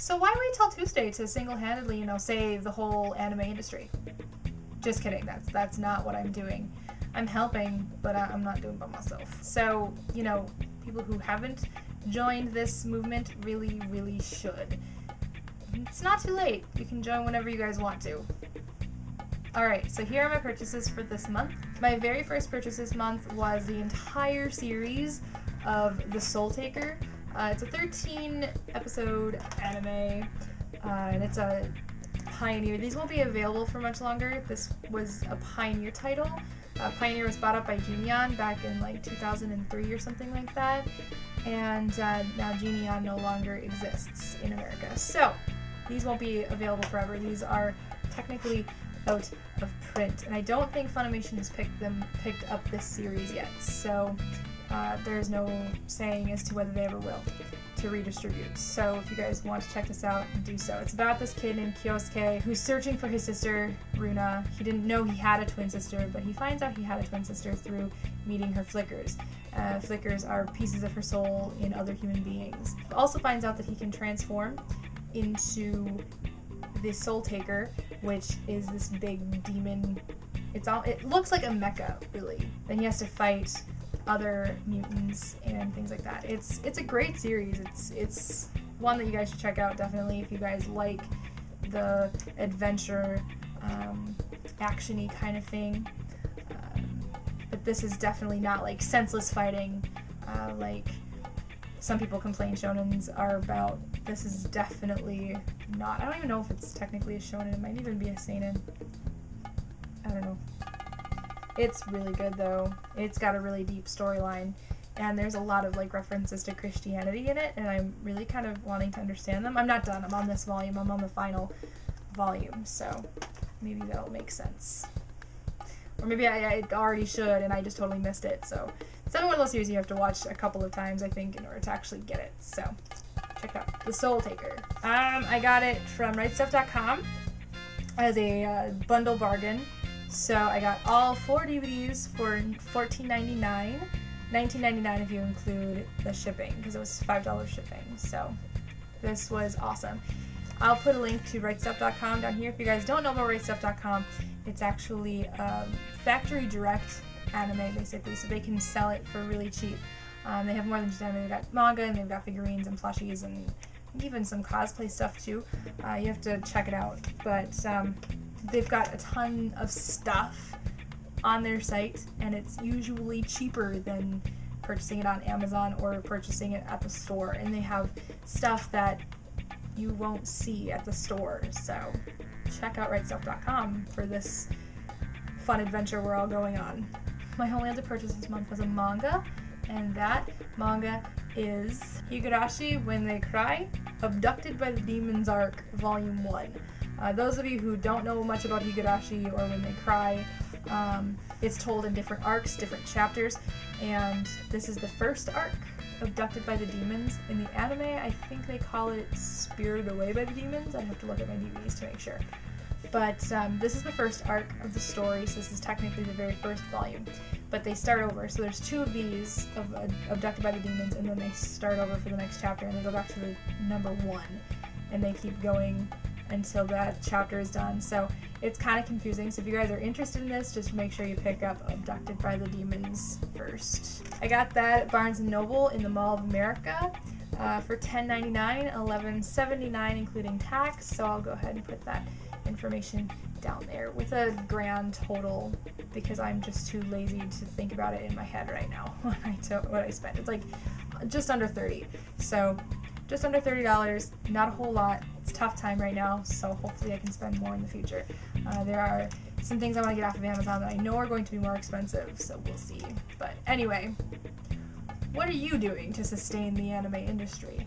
So why wait till Tuesday to single-handedly, you know, save the whole anime industry? Just kidding. That's not what I'm doing. I'm helping, but I'm not doing it by myself. So, you know, people who haven't joined this movement really, really should. It's not too late. You can join whenever you guys want to. Alright, so here are my purchases for this month. My very first purchase this month was the entire series of the SoulTaker. It's a 13-episode anime, and it's a Pioneer. These won't be available for much longer. This was a Pioneer title. Pioneer was bought up by Genion back in like 2003 or something like that, and now Genion no longer exists in America. So these won't be available forever. These are technically out of print, and I don't think Funimation has picked up this series yet. So there's no saying as to whether they ever will to redistribute. So if you guys want to check this out, do so. It's about this kid named Kyosuke who's searching for his sister, Runa. He didn't know he had a twin sister, but he finds out he had a twin sister through meeting her flickers. Flickers are pieces of her soul in other human beings. He also finds out that he can transform into the SoulTaker, which is this big demon. It looks like a mecha, really. Then he has to fight other mutants and things like that. It's a great series. It's one that you guys should check out, definitely, if you guys like the adventure, action-y kind of thing. But this is definitely not like senseless fighting like some people complain shonens are about. This is definitely not. I don't even know if it's technically a shonen. It might even be a seinen. I don't know. It's really good though. It's got a really deep storyline, and there's a lot of like references to Christianity in it, and I'm really kind of wanting to understand them. I'm not done. I'm on this volume. I'm on the final volume, so maybe that'll make sense. Or maybe I already should, and I just totally missed it. So it's another one of those series you have to watch a couple of times, I think, in order to actually get it. So check it out. The SoulTaker. I got it from rightstuff.com as a bundle bargain. So I got all 4 DVDs for $14.99, $19.99 if you include the shipping, because it was $5 shipping. So this was awesome. I'll put a link to rightstuff.com down here. If you guys don't know about rightstuff.com, it's actually factory direct anime, basically, so they can sell it for really cheap. They have more than just anime. They've got manga, and they've got figurines and plushies, and even some cosplay stuff too. You have to check it out, but they've got a ton of stuff on their site, and it's usually cheaper than purchasing it on Amazon or purchasing it at the store, and they have stuff that you won't see at the store. So check out rightstuff.com for this fun adventure we're all going on. My only other purchase this month was a manga, and that manga is Higurashi When They Cry, Abducted by the Demon's Arc, Volume 1. Those of you who don't know much about Higurashi or When They Cry, it's told in different arcs, different chapters, and this is the first arc, Abducted by the Demons. In the anime, I think they call it Spirited Away by the Demons. I'd have to look at my DVDs to make sure. But this is the first arc of the story, so this is technically the very first volume. But they start over, so there's 2 of these, of Abducted by the Demons, and then they start over for the next chapter, and they go back to the number 1, and they keep going until that chapter is done. So it's kind of confusing, so if you guys are interested in this, just make sure you pick up Abducted by the Demons first. I got that at Barnes & Noble in the Mall of America for $10.99, $11.79 including tax, so I'll go ahead and put that information down there with a grand total, because I'm just too lazy to think about it in my head right now what I spent. It's like just under $30, so just under $30, not a whole lot. It's a tough time right now, so hopefully I can spend more in the future. There are some things I want to get off of Amazon that I know are going to be more expensive, so we'll see. But anyway, what are you doing to sustain the anime industry?